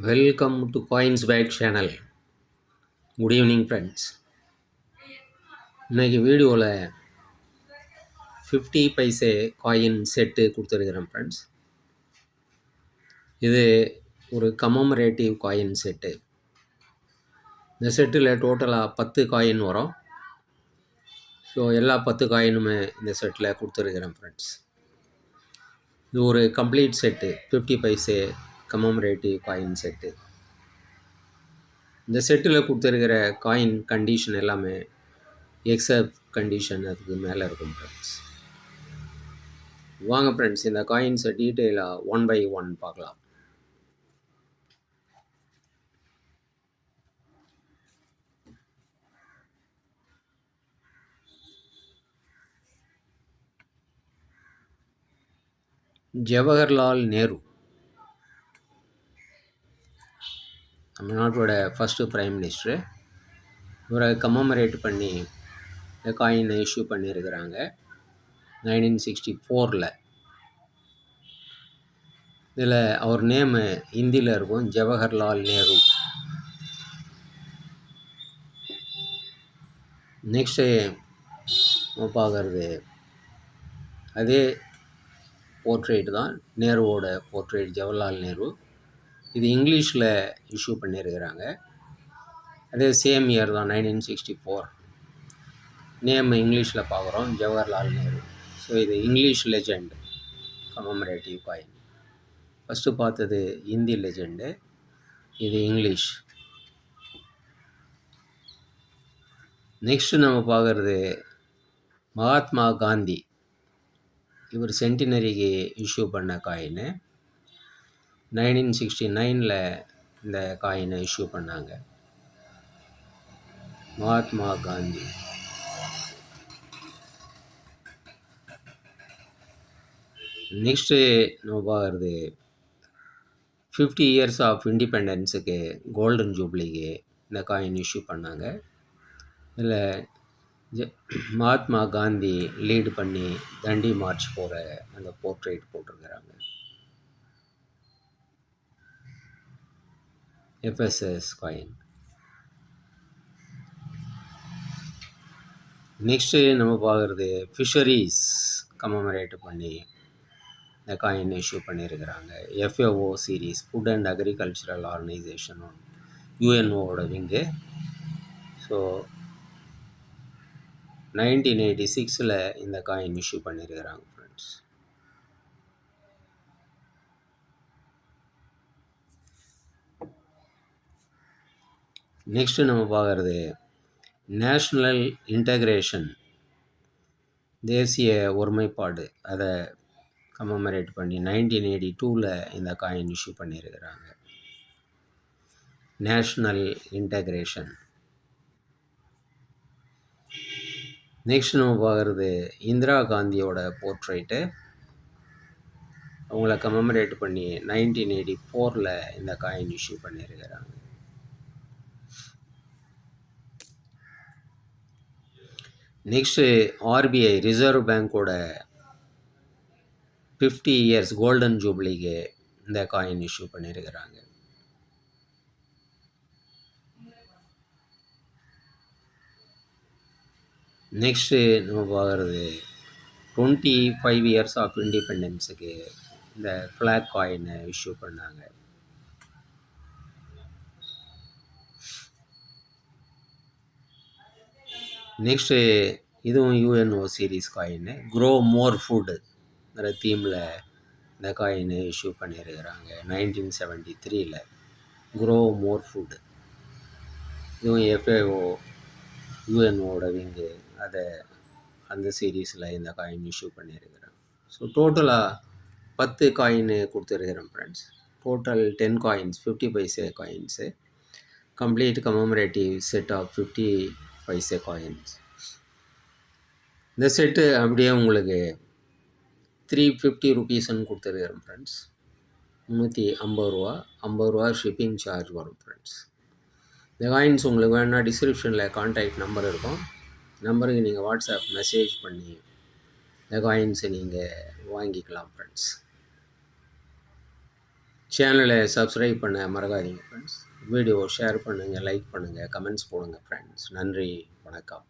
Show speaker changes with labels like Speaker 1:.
Speaker 1: Welcome to coins pack channel. Good evening friends. இன்றைக்கி வீடியோவில் 50 paise coin set கொடுத்துருக்குறேன் friends. இது ஒரு கமமரேட்டிவ் காயின் செட்டு. இந்த செட்டில் டோட்டலாக 10 காயின் வரும். ஸோ எல்லா 10 காயினுமே இந்த செட்டில் கொடுத்துருக்குறேன் ஃப்ரெண்ட்ஸ். இது ஒரு complete set, 50 paise commemorative coin set. இந்த செட்டில் கொடுத்துருக்கிற காயின் கண்டிஷன் எல்லாமே எக்ஸப்ட் கண்டிஷன் அதுக்கு மேலே இருக்கும் ஃப்ரெண்ட்ஸ். வாங்க ஃப்ரெண்ட்ஸ், இந்த காயின்ஸை டீட்டெயிலாக 1 by 1 பார்க்கலாம். ஜவஹர்லால் நேரு தமிழ்நாட்டோட ஃபஸ்ட்டு பிரைம் மினிஸ்டரு. இவரை கமமரேட் பண்ணி இந்த காயினை இஷ்யூ பண்ணியிருக்கிறாங்க 1964. இதில் அவர் நேமு ஹிந்தியில் இருக்கும், ஜவஹர்லால் நேரு. நெக்ஸ்ட்டு நம்ம பார்க்குறது அதே போர்ட்ரேட் தான், நேருவோட போர்ட்ரேட், ஜவஹர்லால் நேரு. இது இங்கிலீஷில் இஷ்யூ பண்ணியிருக்கிறாங்க. அதே சேம் இயர் தான், 1964. நேம் இங்கிலீஷில் பார்க்குறோம், ஜவஹர்லால் நேரு. ஸோ இது English legend commemorative coin. First பார்த்தது ஹிந்தி லெஜெண்டு, இது இங்கிலீஷ். நெக்ஸ்ட்டு நம்ம பார்க்குறது மகாத்மா காந்தி. இவர் சென்டினரிக்கு இஷ்யூ பண்ண காயின். 1969 இந்த காயினை இஷ்யூ பண்ணாங்க மகாத்மா காந்தி. நெக்ஸ்ட்டு நம்ம பார்க்குறது 50 இயர்ஸ் ஆஃப் இண்டிபெண்டன்ஸுக்கு கோல்டன் ஜூப்ளிக்கு இந்த காயின் இஷ்யூ பண்ணாங்க. இதில் மகாத்மா காந்தி லீடு பண்ணி தண்டி மார்ச் போகிற அந்த போர்ட்ரேட் போட்டிருக்கிறாங்க. FSS coin. நெக்ஸ்ட்டு நம்ம பார்க்குறது ஃபிஷரிஸ் கமமரேட் பண்ணி இந்த காயின் இஷ்யூ பண்ணியிருக்கிறாங்க. FAO series, food and agricultural organisation, யூஎன்ஓவோட விங்கு. ஸோ 1986 இந்த காயின் இஷ்யூ பண்ணியிருக்கிறாங்க ஃப்ரெண்ட்ஸ். நெக்ஸ்ட்டு நம்ம பார்க்குறது நேஷ்னல் இன்டகிரேஷன், தேசிய ஒருமைப்பாடு, அதை கமமரேட் பண்ணி 1982 இந்த காயின் இஷ்யூ பண்ணியிருக்கிறாங்க. National integration. நெக்ஸ்ட் நம்ம பார்க்குறது இந்திரா காந்தியோட போர்ட்ரேட்டு. அவங்கள கமமரேட் பண்ணி 1984 இந்த காயின் இஷ்யூ பண்ணியிருக்கிறாங்க. நெக்ஸ்ட்டு ஆர்பிஐ, ரிசர்வ் பேங்க்கோட 50 இயர்ஸ் கோல்டன் ஜூப்ளிக்கு இந்த காயின் இஷ்யூ பண்ணியிருக்கிறாங்க. நெக்ஸ்ட்டு நம்ம பார்க்குறது 25 இயர்ஸ் ஆஃப் இண்டிபெண்டன்ஸுக்கு இந்த ஃப்ளாக் காயினை இஷ்யூ பண்ணாங்க. நெக்ஸ்ட்டு இதுவும் UNO series coin, grow more ஃபுட்டுங்கிற தீமில் இந்த காயின் இஷ்யூ பண்ணியிருக்கிறாங்க 1973. Grow more food. இதுவும் எஃப்ஏஓ யூஎன்ஓட விங்கு, அதை அந்த சீரீஸில் இந்த காயின் இஷ்யூ பண்ணியிருக்கிறாங்க. ஸோ டோட்டலாக 10 காயின் கொடுத்துருக்கிறேன் friends. Total 10 coins, 50 paise coins, complete commemorative set of 50 paise coins. இந்த செட்டு அப்படியே உங்களுக்கு 350 ருபீஸ்ன்னு கொடுத்துருக்கிறேன் ஃப்ரெண்ட்ஸ். 350 ரூபா, 50 ரூபா ஷிப்பிங் சார்ஜ் வரும் ஃப்ரெண்ட்ஸ். இந்த காயின்ஸ் உங்களுக்கு வேணால் டிஸ்கிரிப்ஷனில் கான்டாக்ட் நம்பர் இருக்கும், நம்பருக்கு நீங்கள் வாட்ஸ்அப் மெசேஜ் பண்ணி இந்த காயின்ஸை நீங்கள் வாங்கிக்கலாம் ஃப்ரெண்ட்ஸ். சேனலை சப்ஸ்கிரைப் பண்ண மறக்காதீங்க ஃப்ரெண்ட்ஸ். வீடியோ ஷேர் பண்ணுங்கள், லைக் பண்ணுங்கள், கமெண்ட்ஸ் போடுங்க ஃப்ரெண்ட்ஸ். நன்றி, வணக்கம்.